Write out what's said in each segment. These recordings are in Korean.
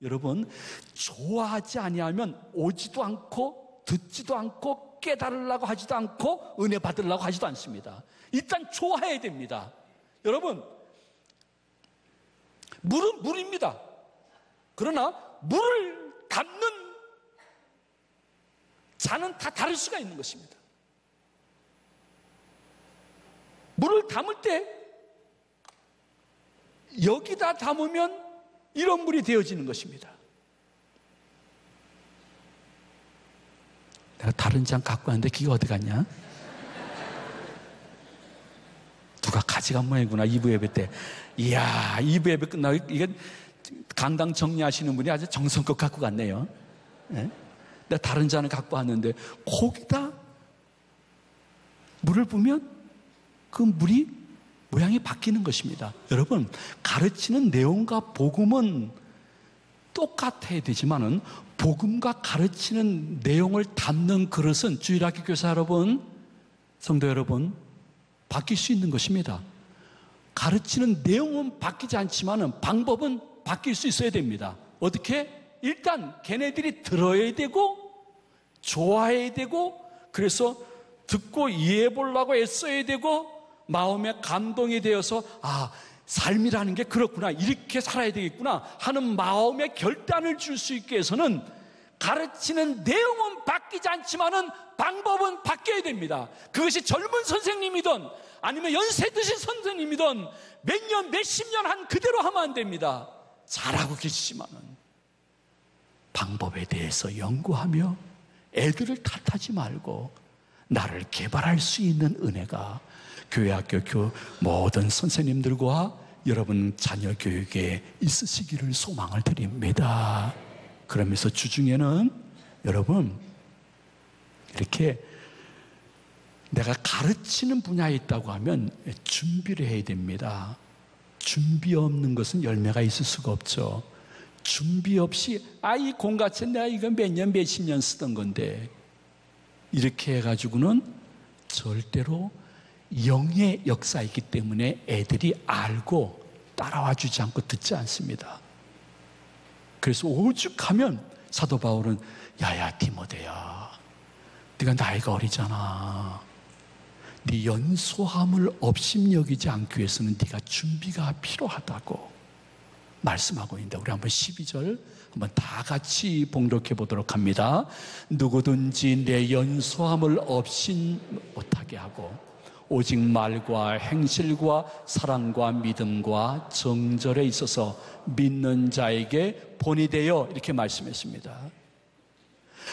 여러분, 좋아하지 아니하면 오지도 않고 듣지도 않고 깨달으려고 하지도 않고 은혜 받으려고 하지도 않습니다. 일단 좋아해야 됩니다. 여러분, 물은 물입니다. 그러나 물을 담는 잔은 다 다를 수가 있는 것입니다. 물을 담을 때 여기다 담으면 이런 물이 되어지는 것입니다. 내가 다른 잔 갖고 왔는데 기가 어디 갔냐? 누가 가져간 모양이구나. 2부 예배 때. 이야, 2부 예배 끝나고 이게 강당 정리하시는 분이 아주 정성껏 갖고 갔네요. 네? 내가 다른 잔을 갖고 왔는데 거기다 물을 부으면 그 물이 모양이 바뀌는 것입니다. 여러분, 가르치는 내용과 복음은 똑같아야 되지만은 복음과 가르치는 내용을 담는 그릇은 주일학교 교사 여러분, 성도 여러분, 바뀔 수 있는 것입니다. 가르치는 내용은 바뀌지 않지만은 방법은 바뀔 수 있어야 됩니다. 어떻게? 일단 걔네들이 들어야 되고 좋아해야 되고 그래서 듣고 이해해 보려고 애써야 되고 마음에 감동이 되어서 아, 삶이라는 게 그렇구나, 이렇게 살아야 되겠구나 하는 마음의 결단을 줄 수 있게 해서는 가르치는 내용은 바뀌지 않지만은 방법은 바뀌어야 됩니다. 그것이 젊은 선생님이든 아니면 연세 드신 선생님이든 몇 년, 몇십 년 한 그대로 하면 안 됩니다. 잘하고 계시지만은 방법에 대해서 연구하며 애들을 탓하지 말고 나를 개발할 수 있는 은혜가 교회 학교 모든 선생님들과 여러분 자녀 교육에 있으시기를 소망을 드립니다. 그러면서 주중에는 여러분 이렇게 내가 가르치는 분야에 있다고 하면 준비를 해야 됩니다. 준비 없는 것은 열매가 있을 수가 없죠. 준비 없이 이 공과체 내가 이거 몇 년 몇십 년 쓰던 건데 이렇게 해가지고는 절대로 영의 역사이기 때문에 애들이 알고 따라와 주지 않고 듣지 않습니다. 그래서 오죽하면 사도 바울은 야야 디모데야, 네가 나이가 어리잖아. 네 연소함을 업심여기지 않기 위해서는 네가 준비가 필요하다고 말씀하고 있는데, 우리 한번 12절 한번 다 같이 봉독해 보도록 합니다. 누구든지 내 연소함을 업신 못하게 하고 오직 말과 행실과 사랑과 믿음과 정절에 있어서 믿는 자에게 본이 되어, 이렇게 말씀했습니다.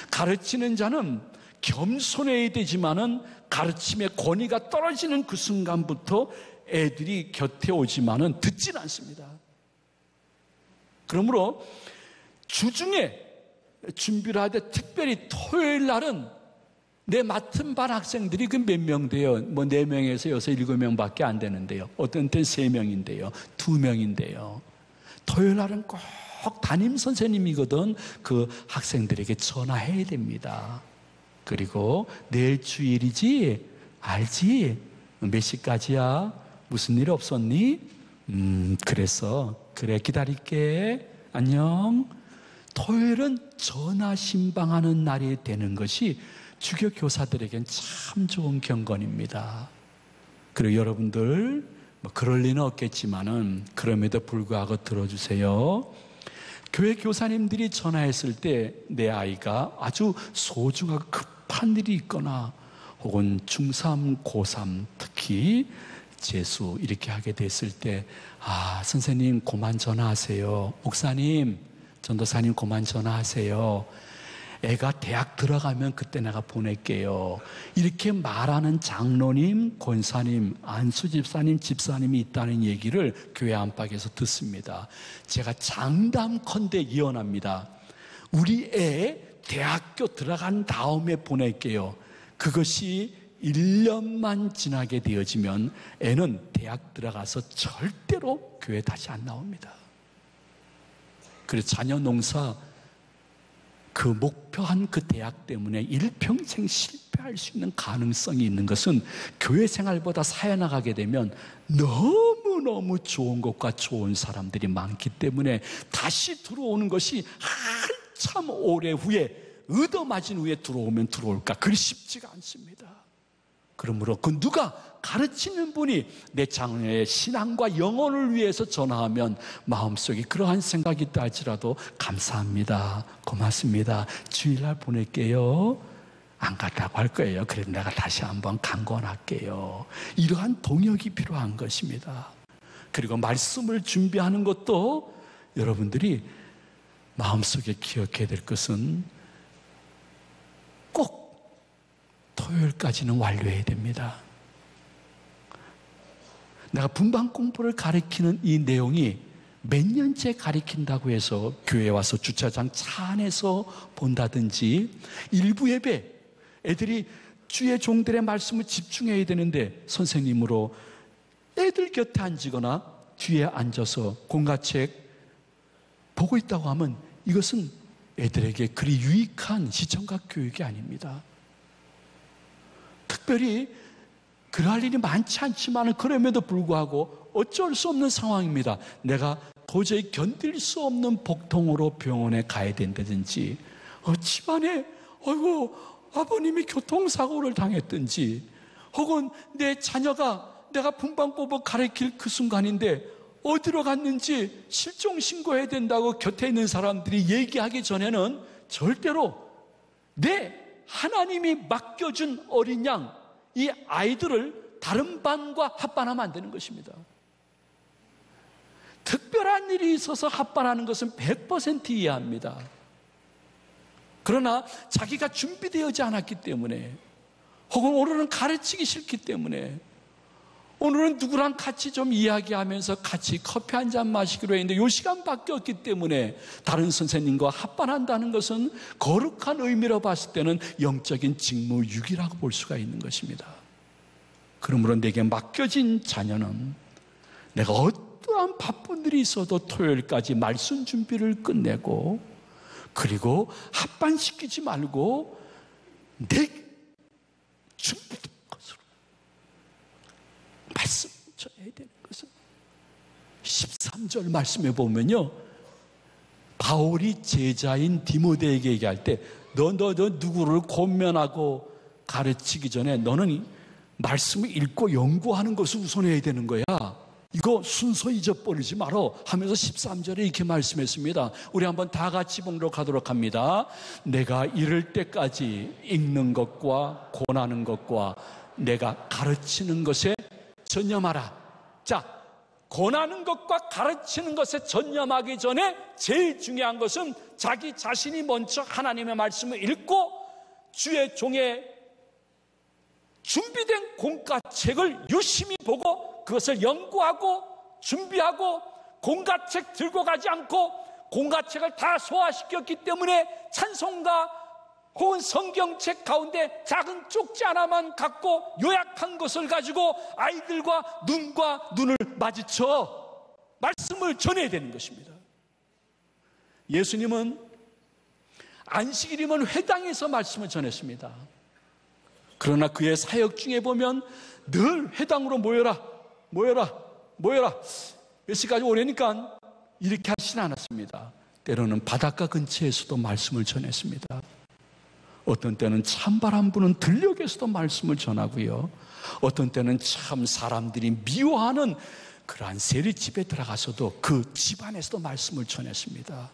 가르치는 자는 겸손해야 되지만은 가르침의 권위가 떨어지는 그 순간부터 애들이 곁에 오지만은 듣지는 않습니다. 그러므로 주중에 준비를 하되 특별히 토요일 날은 내 맡은 반 학생들이 그 몇 명 돼요? 뭐 4명에서 6, 7명밖에 안 되는데요. 어떤 때는 3명인데요. 2명인데요. 토요일 날은 꼭 담임 선생님이거든 그 학생들에게 전화해야 됩니다. 그리고 내일 주일이지? 알지? 몇 시까지야? 무슨 일 없었니? 그래서 그래 기다릴게. 안녕. 토요일은 전화 신방하는 날이 되는 것이 주교 교사들에겐 참 좋은 경건입니다. 그리고 여러분들 뭐 그럴 리는 없겠지만은 그럼에도 불구하고 들어주세요. 교회 교사님들이 전화했을 때 내 아이가 아주 소중하고 급한 일이 있거나 혹은 중3, 고3 특히 재수 이렇게 하게 됐을 때 선생님 그만 전화하세요. 목사님, 전도사님 그만 전화하세요. 애가 대학 들어가면 그때 내가 보낼게요. 이렇게 말하는 장로님, 권사님, 안수집사님, 집사님이 있다는 얘기를 교회 안팎에서 듣습니다. 제가 장담컨대 예언합니다. 우리 애 대학교 들어간 다음에 보낼게요. 그것이 1년만 지나게 되어지면 애는 대학 들어가서 절대로 교회 다시 안 나옵니다. 그래서 자녀 농사 그 목표한 그 대학 때문에 일평생 실패할 수 있는 가능성이 있는 것은 교회 생활보다 사회 나가게 되면 너무 너무너무 좋은 것과 좋은 사람들이 많기 때문에 다시 들어오는 것이 한참 오래 후에, 얻어맞은 후에 들어오면 들어올까? 그리 쉽지가 않습니다. 그러므로 그 누가 가르치는 분이 내 자녀의 신앙과 영혼을 위해서 전화하면 마음속에 그러한 생각이 있다 할지라도 감사합니다, 고맙습니다, 주일날 보낼게요, 안 갔다고 할 거예요. 그래도 내가 다시 한번 강권할게요. 이러한 동역이 필요한 것입니다. 그리고 말씀을 준비하는 것도 여러분들이 마음속에 기억해야 될 것은 꼭 토요일까지는 완료해야 됩니다. 내가 분방 공부를 가르치는 이 내용이 몇 년째 가르친다고 해서 교회에 와서 주차장 차 안에서 본다든지, 일부 예배 애들이 주의 종들의 말씀을 집중해야 되는데 선생님으로 애들 곁에 앉거나 뒤에 앉아서 공과책 보고 있다고 하면 이것은 애들에게 그리 유익한 시청각 교육이 아닙니다. 특별히 그럴 일이 많지 않지만 그럼에도 불구하고 어쩔 수 없는 상황입니다. 내가 도저히 견딜 수 없는 복통으로 병원에 가야 된다든지, 집안에 아버님이 교통사고를 당했든지, 혹은 내 자녀가 내가 분방법을 가르칠 그 순간인데 어디로 갔는지 실종신고해야 된다고 곁에 있는 사람들이 얘기하기 전에는 절대로 내 하나님이 맡겨준 어린 양, 이 아이들을 다른 반과 합반하면 안 되는 것입니다. 특별한 일이 있어서 합반하는 것은 100% 이해합니다. 그러나 자기가 준비되어지 않았기 때문에, 혹은 오늘은 가르치기 싫기 때문에, 오늘은 누구랑 같이 좀 이야기하면서 같이 커피 한 잔 마시기로 했는데 이 시간밖에 없기 때문에 다른 선생님과 합반한다는 것은 거룩한 의미로 봤을 때는 영적인 직무유기라고 볼 수가 있는 것입니다. 그러므로 내게 맡겨진 자녀는 내가 어떠한 바쁜 일이 있어도 토요일까지 말씀 준비를 끝내고, 그리고 합반시키지 말고 내 준비된 것으로 말씀을 전해야 되는 것은, 13절 말씀에 보면요, 바울이 제자인 디모데에게 얘기할 때 너 누구를 권면하고 가르치기 전에 너는 말씀을 읽고 연구하는 것을 우선해야 되는 거야. 이거 순서 잊어버리지 말어 하면서 13절에 이렇게 말씀했습니다. 우리 한번 다 같이 봉독하도록 합니다. 내가 이를 때까지 읽는 것과 권하는 것과 내가 가르치는 것에 전념하라. 자, 권하는 것과 가르치는 것에 전념하기 전에 제일 중요한 것은 자기 자신이 먼저 하나님의 말씀을 읽고 주의 종의 준비된 공과책을 유심히 보고 그것을 연구하고 준비하고, 공과책 들고 가지 않고 공과책을 다 소화시켰기 때문에 찬송가 혹은 성경책 가운데 작은 쪽지 하나만 갖고 요약한 것을 가지고 아이들과 눈과 눈을 마주쳐 말씀을 전해야 되는 것입니다. 예수님은 안식일이면 회당에서 말씀을 전했습니다. 그러나 그의 사역 중에 보면 늘 회당으로 모여라 몇 시까지 오려니까 이렇게 하시진 않았습니다. 때로는 바닷가 근처에서도 말씀을 전했습니다. 어떤 때는 찬바람 부는 들녘에서도 말씀을 전하고요, 어떤 때는 참 사람들이 미워하는 그러한 세리집에 들어가서도 그 집안에서도 말씀을 전했습니다.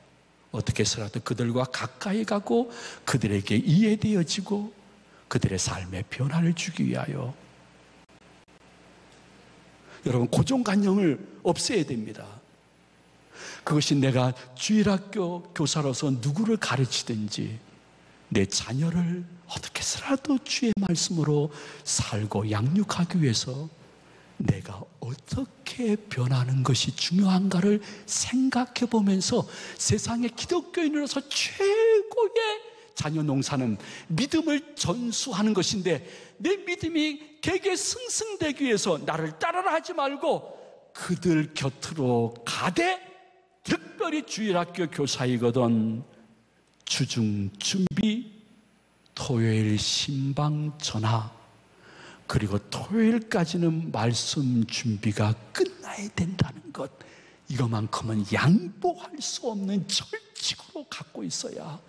어떻게 해서라도 그들과 가까이 가고 그들에게 이해되어지고 그들의 삶의 변화를 주기 위하여. 여러분, 고정관념을 없애야 됩니다. 그것이 내가 주일학교 교사로서 누구를 가르치든지 내 자녀를 어떻게 해서라도 주의 말씀으로 살고 양육하기 위해서 내가 어떻게 변하는 것이 중요한가를 생각해 보면서 세상의 기독교인으로서 최고의 자녀 농사는 믿음을 전수하는 것인데, 내 믿음이 개개 승승되기 위해서 나를 따르라 하지 말고 그들 곁으로 가되, 특별히 주일학교 교사이거든 주중 준비, 토요일 신방 전화, 그리고 토요일까지는 말씀 준비가 끝나야 된다는 것, 이것만큼은 양보할 수 없는 철칙으로 갖고 있어야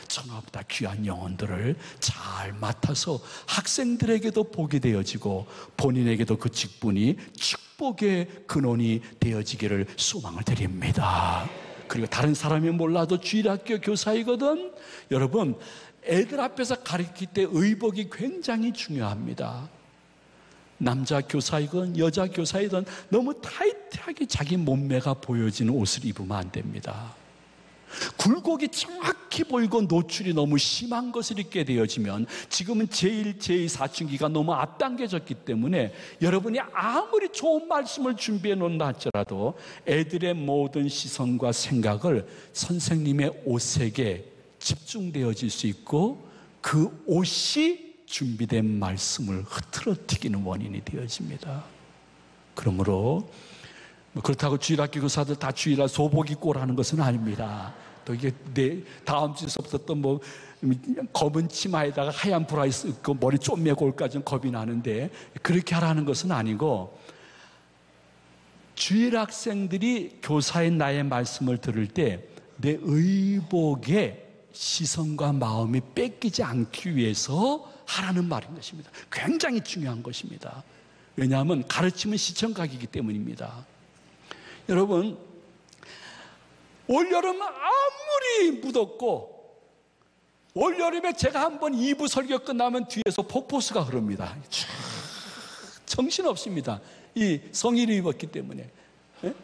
천하보다 귀한 영혼들을 잘 맡아서 학생들에게도 복이 되어지고 본인에게도 그 직분이 축복의 근원이 되어지기를 소망을 드립니다. 그리고 다른 사람이 몰라도 주일학교 교사이거든, 여러분 애들 앞에서 가르칠 때 의복이 굉장히 중요합니다. 남자 교사이건 여자 교사이든 너무 타이트하게 자기 몸매가 보여지는 옷을 입으면 안 됩니다. 굴곡이 정확히 보이고 노출이 너무 심한 것을 입게 되어지면, 지금은 제1, 제2 사춘기가 너무 앞당겨졌기 때문에 여러분이 아무리 좋은 말씀을 준비해 놓는다 할지라도 애들의 모든 시선과 생각을 선생님의 옷색에 집중되어질 수 있고, 그 옷이 준비된 말씀을 흐트러뜨리는 원인이 되어집니다. 그러므로 그렇다고 주일학교 교사들 다 주일날 소복 입고 오라는 것은 아닙니다. 또 이게 다음 주에서부터 또 검은 치마에다가 하얀 브라이스 입고 머리 좀 메고 올까지는 겁이 나는데, 그렇게 하라는 것은 아니고, 주일 학생들이 교사의 나의 말씀을 들을 때 내 의복에 시선과 마음이 뺏기지 않기 위해서 하라는 말인 것입니다. 굉장히 중요한 것입니다. 왜냐하면 가르침은 시청각이기 때문입니다. 여러분, 올여름 아무리 무덥고, 올여름에 제가 한번 2부 설교 끝나면 뒤에서 폭포수가 흐릅니다. 정신없습니다. 이 성의를 입었기 때문에. 예?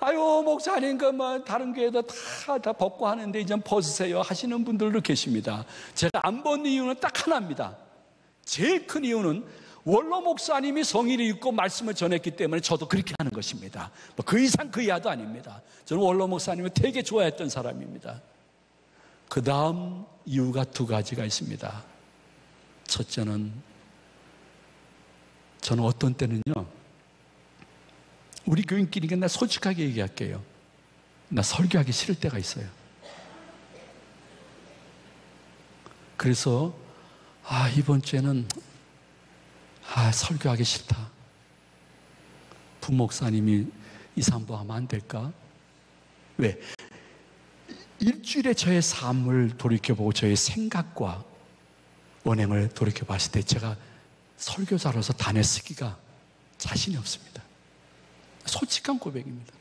아유, 목사님, 다른 교회도 다 벗고 하는데 이제 벗으세요 하시는 분들도 계십니다. 제가 안 벗는 이유는 딱 하나입니다. 제일 큰 이유는 원로 목사님이 성의를 입고 말씀을 전했기 때문에 저도 그렇게 하는 것입니다. 그 이상 그 이하도 아닙니다. 저는 원로 목사님을 되게 좋아했던 사람입니다. 그 다음 이유가 두 가지가 있습니다. 첫째는, 저는 어떤 때는요, 우리 교인끼리 나 솔직하게 얘기할게요. 나 설교하기 싫을 때가 있어요. 그래서 이번 주에는 설교하기 싫다. 부목사님이 2, 3부 하면 안 될까? 왜? 일주일에 저의 삶을 돌이켜보고 저의 생각과 언행을 돌이켜봤을 때 제가 설교자로서 단에 쓰기가 자신이 없습니다. 솔직한 고백입니다.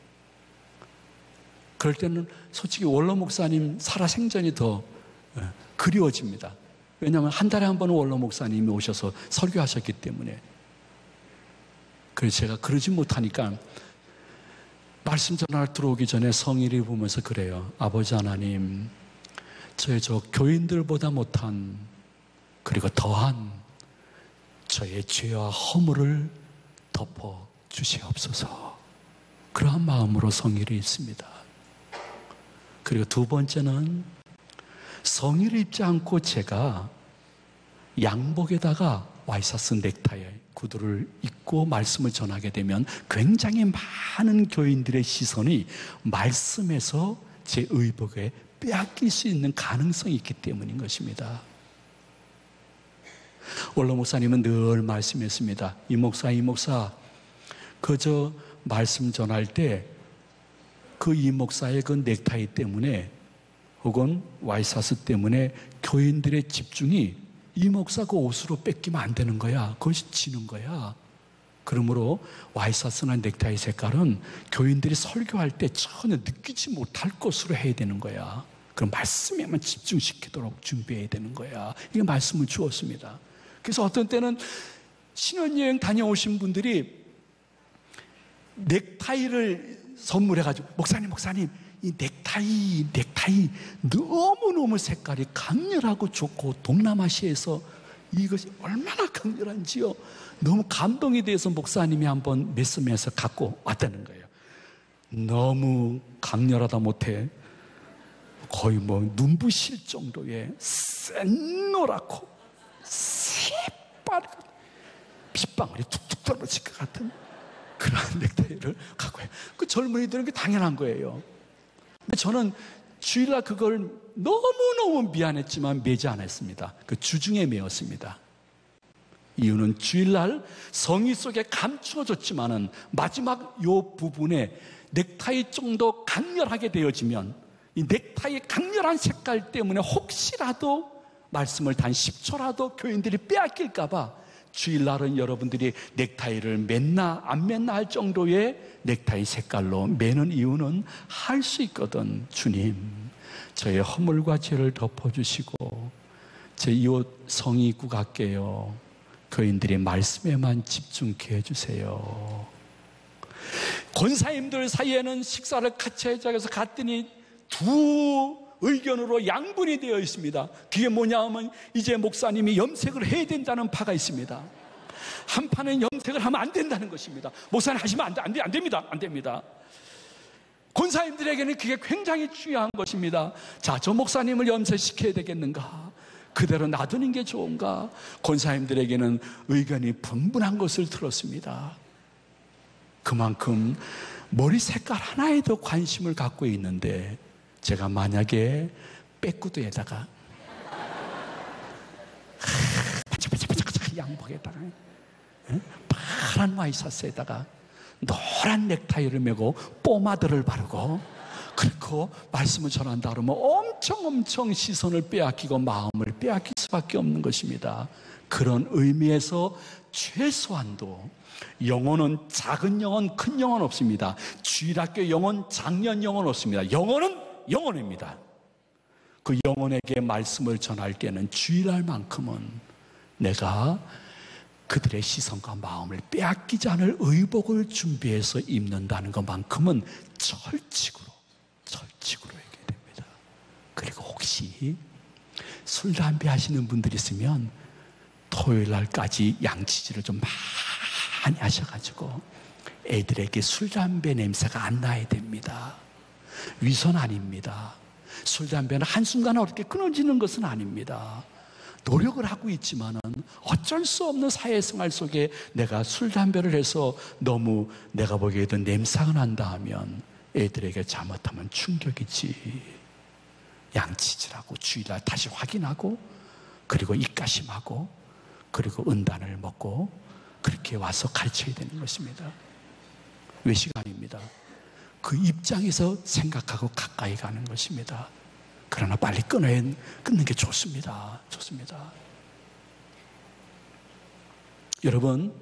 그럴 때는 솔직히 원로 목사님 살아생전이 더 그리워집니다. 왜냐하면 한 달에 한 번은 원로 목사님이 오셔서 설교하셨기 때문에. 그래서 제가 그러지 못하니까 말씀 전할 들어오기 전에 성의를 보면서 그래요. 아버지 하나님, 저의 교인들보다 못한, 그리고 더한 저의 죄와 허물을 덮어 주시옵소서. 그러한 마음으로 성의를 입습니다. 그리고 두 번째는, 성의를 입지 않고 제가 양복에다가 와이셔츠 넥타이 구두를 입고 말씀을 전하게 되면 굉장히 많은 교인들의 시선이 말씀에서 제 의복에 빼앗길 수 있는 가능성이 있기 때문인 것입니다. 원로 목사님은 늘 말씀했습니다. 이 목사 그저 말씀 전할 때 그 이 목사의 그 넥타이 때문에 혹은 와이셔츠 때문에 교인들의 집중이 이 목사 그 옷으로 뺏기면 안 되는 거야. 그것이 지는 거야. 그러므로 와이셔츠나 넥타이 색깔은 교인들이 설교할 때 전혀 느끼지 못할 것으로 해야 되는 거야. 그럼 말씀에만 집중시키도록 준비해야 되는 거야. 이게 말씀을 주었습니다. 그래서 어떤 때는 신혼여행 다녀오신 분들이 넥타이를 선물해가지고, 목사님 이 넥타이 너무너무 색깔이 강렬하고 좋고 동남아시아에서 이것이 얼마나 강렬한지요. 너무 감동이 돼서 목사님이 한번 메시면서 갖고 왔다는 거예요. 너무 강렬하다 못해 거의 눈부실 정도의 센노랗고 새빨간 핏방울이 툭툭 떨어질 것 같은 그런 넥타이를 갖고 해요. 그 젊은이들은 그게 당연한 거예요. 근데 저는 주일날 그걸 너무너무 미안했지만 매지 않았습니다. 그 주중에 매었습니다. 이유는 주일날 성의 속에 감추어졌지만은 마지막 요 부분에 넥타이 정도 강렬하게 되어지면 이 넥타이의 강렬한 색깔 때문에 혹시라도 말씀을 단 10초라도 교인들이 빼앗길까봐 주일날은 여러분들이 넥타이를 맸나 안 맸나 할 정도의 넥타이 색깔로 매는 이유는 할 수 있거든. 주님, 저의 허물과 죄를 덮어주시고 제 이 옷 성의 입고 갈게요. 교인들이 말씀에만 집중케 해주세요. 권사님들 사이에는 식사를 같이 하자고 갔더니 두 의견으로 양분이 되어 있습니다. 그게 뭐냐 하면 이제 목사님이 염색을 해야 된다는 파가 있습니다. 한 파는 염색을 하면 안 된다는 것입니다. 목사님 하시면 안 됩니다. 권사님들에게는 그게 굉장히 중요한 것입니다. 자, 저 목사님을 염색시켜야 되겠는가? 그대로 놔두는 게 좋은가? 권사님들에게는 의견이 분분한 것을 들었습니다. 그만큼 머리 색깔 하나에도 관심을 갖고 있는데 제가 만약에 빼꾸드에다가 바짝바짝 양복에다가 파란 와이셔츠에다가 노란 넥타이를 메고 포마드를 바르고 그리고 말씀을 전한다 그러면 엄청 시선을 빼앗기고 마음을 빼앗길 수밖에 없는 것입니다. 그런 의미에서 최소한도 영혼은 작은 영혼, 큰 영혼 없습니다. 주일학교 영혼, 작년 영혼 없습니다. 영혼은 영혼입니다. 그 영혼에게 말씀을 전할 때는 주일날만큼은 내가 그들의 시선과 마음을 빼앗기지 않을 의복을 준비해서 입는다는 것만큼은 철칙으로 얘기해야 됩니다. 그리고 혹시 술, 담배 하시는 분들이 있으면 토요일날까지 양치질을 좀 많이 하셔가지고 애들에게 술, 담배 냄새가 안 나야 됩니다. 위선 아닙니다. 술, 담배는 한순간에 어떻게 끊어지는 것은 아닙니다. 노력을 하고 있지만은 어쩔 수 없는 사회생활 속에 내가 술, 담배를 해서 너무 내가 보기에도 냄새가 난다 하면 애들에게 잘못하면 충격이지. 양치질하고 주일날 다시 확인하고 그리고 입가심하고 그리고 은단을 먹고 그렇게 와서 가르쳐야 되는 것입니다. 외식아닙니다. 그 입장에서 생각하고 가까이 가는 것입니다. 그러나 빨리 끊는 게 좋습니다. 여러분,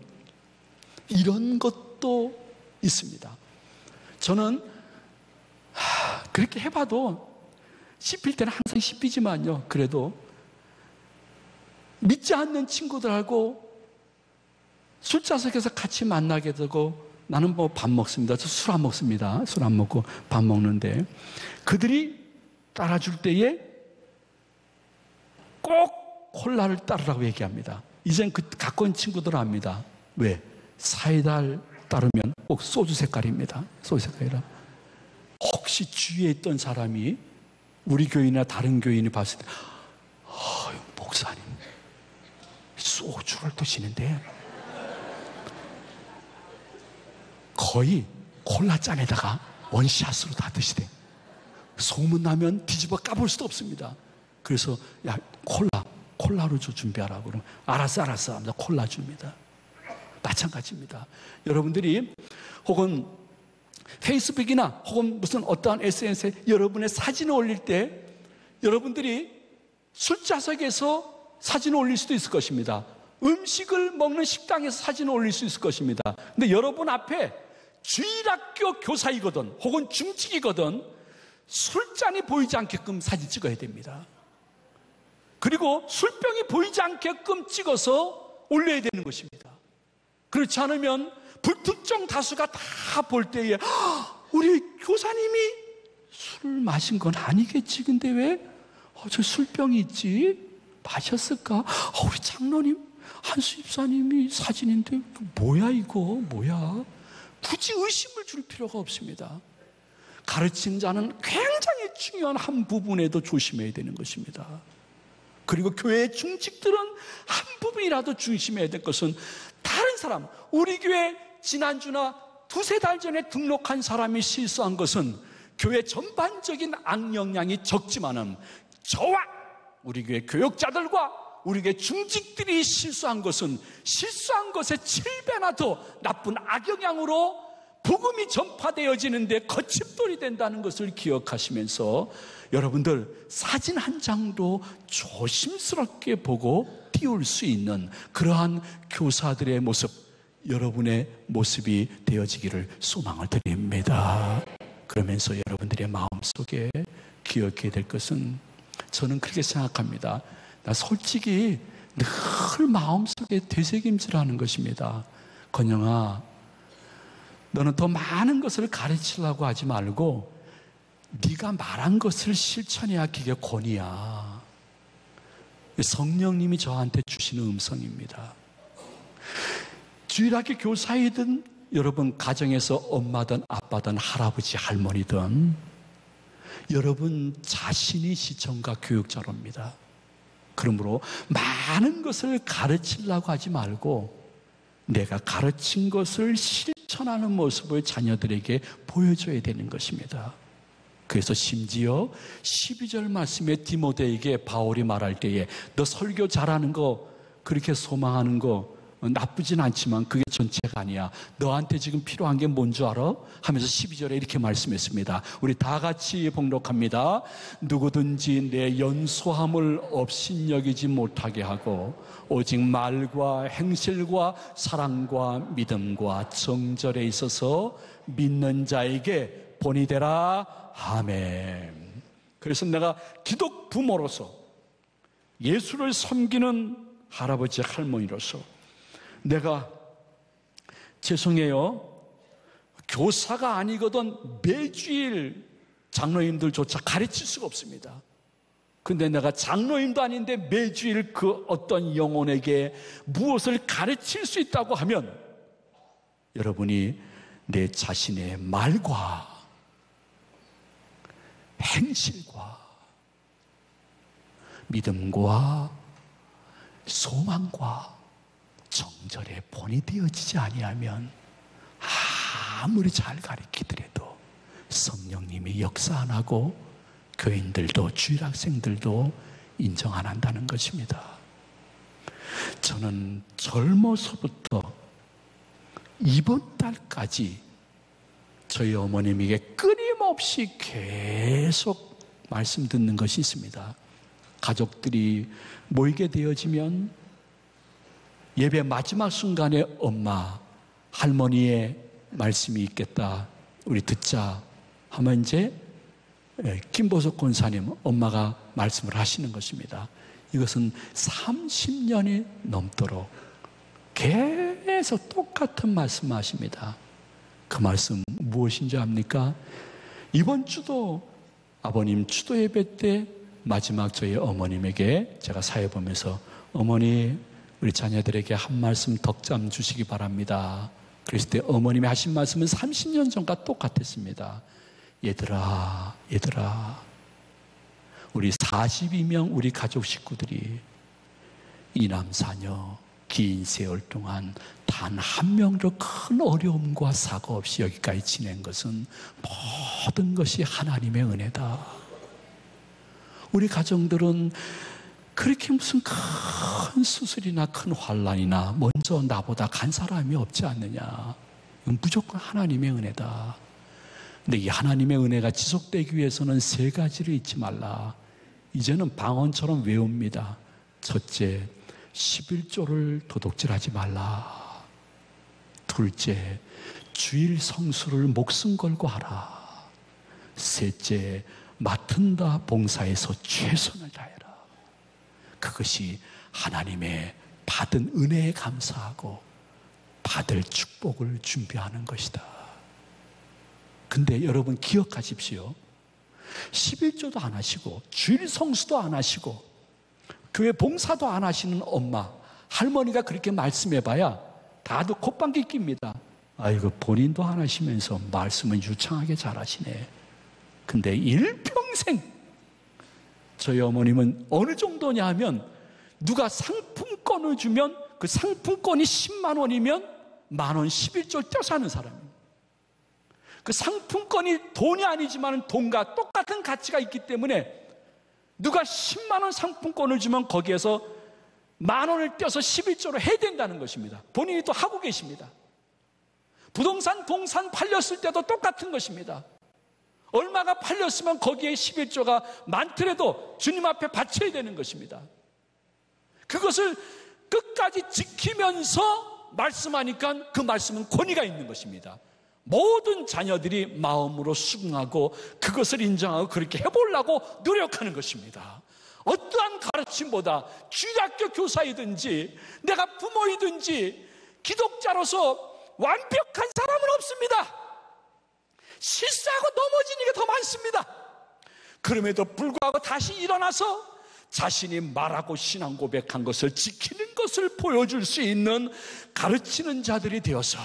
이런 것도 있습니다. 저는 그렇게 해봐도 씹힐 때는 항상 씹히지만요. 그래도 믿지 않는 친구들하고 술자석에서 같이 만나게 되고 나는 뭐 밥 먹습니다. 저 술 안 먹습니다. 술 안 먹고 밥 먹는데 그들이 따라줄 때에 꼭 콜라를 따르라고 얘기합니다. 이젠 그 갖고 온 친구들은 압니다. 왜? 사이다를 따르면 꼭 소주 색깔입니다. 소주 색깔이라. 혹시 주위에 있던 사람이 우리 교인이나 다른 교인이 봤을 때 목사님 소주를 드시는데 거의 콜라 잔에다가 원샷으로 다 드시대. 소문나면 뒤집어 까볼 수도 없습니다. 그래서 야 콜라로 좀 준비하라고 그러면 알았어 하면서 콜라 줍니다. 마찬가지입니다. 여러분들이 혹은 페이스북이나 혹은 무슨 어떠한 SNS에 여러분의 사진을 올릴 때 여러분들이 술자석에서 사진을 올릴 수도 있을 것입니다. 음식을 먹는 식당에서 사진을 올릴 수 있을 것입니다. 근데 여러분 앞에 주일학교 교사이거든 혹은 중직이거든 술잔이 보이지 않게끔 사진 찍어야 됩니다. 그리고 술병이 보이지 않게끔 찍어서 올려야 되는 것입니다. 그렇지 않으면 불특정 다수가 다 볼 때에 우리 교사님이 술을 마신 건 아니겠지. 근데 왜 저 술병이 있지? 마셨을까? 우리 장로님 한수 집사님이 사진인데 뭐야 이거 뭐야? 굳이 의심을 줄 필요가 없습니다. 가르치는 자는 굉장히 중요한 한 부분에도 조심해야 되는 것입니다. 그리고 교회의 중직들은 한 부분이라도 조심해야 될 것은 다른 사람, 우리 교회 지난주나 두세 달 전에 등록한 사람이 실수한 것은 교회 전반적인 악영향이 적지만은 저와 우리 교회 교역자들과 우리에게 중직들이 실수한 것은 실수한 것의 7배나 더 나쁜 악영향으로 복음이 전파되어지는데 거침돌이 된다는 것을 기억하시면서 여러분들 사진 한 장도 조심스럽게 보고 띄울 수 있는 그러한 교사들의 모습, 여러분의 모습이 되어지기를 소망을 드립니다. 그러면서 여러분들의 마음속에 기억해야 될 것은, 저는 그렇게 생각합니다. 나 솔직히 늘 마음속에 되새김질하는 것입니다. 건영아, 너는 더 많은 것을 가르치려고 하지 말고 네가 말한 것을 실천해야 그게 권위야. 성령님이 저한테 주시는 음성입니다. 주일학교 교사이든 여러분 가정에서 엄마든 아빠든 할아버지 할머니든 여러분 자신이 시청과 교육자로입니다. 그러므로 많은 것을 가르치려고 하지 말고 내가 가르친 것을 실천하는 모습을 자녀들에게 보여줘야 되는 것입니다. 그래서 심지어 12절 말씀에 디모데에게 바울이 말할 때에 너 설교 잘하는 거, 그렇게 소망하는 거 나쁘진 않지만 그게 전체가 아니야. 너한테 지금 필요한 게 뭔 줄 알아? 하면서 12절에 이렇게 말씀했습니다. 우리 다 같이 봉독합니다. 누구든지 내 연소함을 업신여기지 못하게 하고 오직 말과 행실과 사랑과 믿음과 정절에 있어서 믿는 자에게 본이 되라. 아멘. 그래서 내가 기독 부모로서, 예수를 섬기는 할아버지 할머니로서 내가 죄송해요, 교사가 아니거든 매주일 장로님들조차 가르칠 수가 없습니다. 근데 내가 장로님도 아닌데 매주일 그 어떤 영혼에게 무엇을 가르칠 수 있다고 하면 여러분이 내 자신의 말과 행실과 믿음과 소망과 정절에 본이 되어지지 아니하면 아무리 잘 가르치더라도 성령님이 역사 안 하고 교인들도 주일학생들도 인정 안 한다는 것입니다. 저는 젊어서부터 이번 달까지 저희 어머님에게 끊임없이 계속 말씀 듣는 것이 있습니다. 가족들이 모이게 되어지면 예배 마지막 순간에 엄마, 할머니의 말씀이 있겠다, 우리 듣자 하면 이제 김보석 권사님, 엄마가 말씀을 하시는 것입니다. 이것은 30년이 넘도록 계속 똑같은 말씀하십니다. 그 말씀 무엇인지 압니까? 이번 주도 아버님 추도 예배 때 마지막 저희 어머님에게 제가 사회 보면서 어머니 우리 자녀들에게 한 말씀 덕담 주시기 바랍니다. 그랬을 때 어머님이 하신 말씀은 30년 전과 똑같았습니다. 얘들아 우리 42명 우리 가족 식구들이 이남사녀 긴 세월 동안 단 한 명도 큰 어려움과 사고 없이 여기까지 지낸 것은 모든 것이 하나님의 은혜다. 우리 가정들은 그렇게 무슨 큰 수술이나 큰 환난이나 먼저 나보다 간 사람이 없지 않느냐. 이건 무조건 하나님의 은혜다. 근데 이 하나님의 은혜가 지속되기 위해서는 세 가지를 잊지 말라. 이제는 방언처럼 외웁니다. 첫째, 11조를 도둑질하지 말라. 둘째, 주일 성수를 목숨 걸고 하라. 셋째, 맡은다 봉사에서 최선을 다해라. 그것이 하나님의 받은 은혜에 감사하고 받을 축복을 준비하는 것이다. 근데 여러분 기억하십시오. 11조도 안 하시고 주일 성수도 안 하시고 교회 봉사도 안 하시는 엄마, 할머니가 그렇게 말씀해봐야 다들 콧방귀 낍니다. 아이고 본인도 안 하시면서 말씀은 유창하게 잘하시네. 근데 일평생 저희 어머님은 어느 정도냐 하면 누가 상품권을 주면 그 상품권이 10만 원이면 만 원 11조를 떼서 하는 사람이에요. 그 상품권이 돈이 아니지만 돈과 똑같은 가치가 있기 때문에 누가 10만 원 상품권을 주면 거기에서 10,000원을 떼어서 11조로 해야 된다는 것입니다. 본인이 또 하고 계십니다. 부동산 동산 팔렸을 때도 똑같은 것입니다. 얼마가 팔렸으면 거기에 11조가 많더라도 주님 앞에 바쳐야 되는 것입니다. 그것을 끝까지 지키면서 말씀하니까 그 말씀은 권위가 있는 것입니다. 모든 자녀들이 마음으로 수긍하고 그것을 인정하고 그렇게 해보려고 노력하는 것입니다. 어떠한 가르침보다 주일학교 교사이든지 내가 부모이든지 기독자로서 완벽한 사람은 없습니다. 실수하고 넘어지는 게 더 많습니다. 그럼에도 불구하고 다시 일어나서 자신이 말하고 신앙 고백한 것을 지키는 것을 보여줄 수 있는 가르치는 자들이 되어서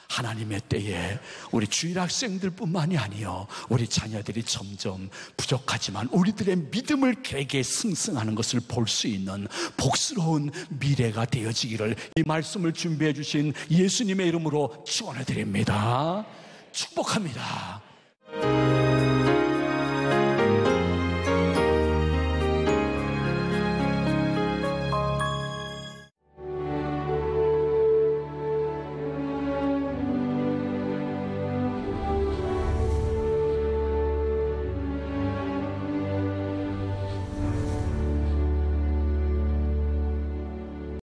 하나님의 때에 우리 주일학생들뿐만이 아니요 우리 자녀들이 점점 부족하지만 우리들의 믿음을 길게 승승하는 것을 볼 수 있는 복스러운 미래가 되어지기를 이 말씀을 준비해 주신 예수님의 이름으로 축원해 드립니다. 축복합니다.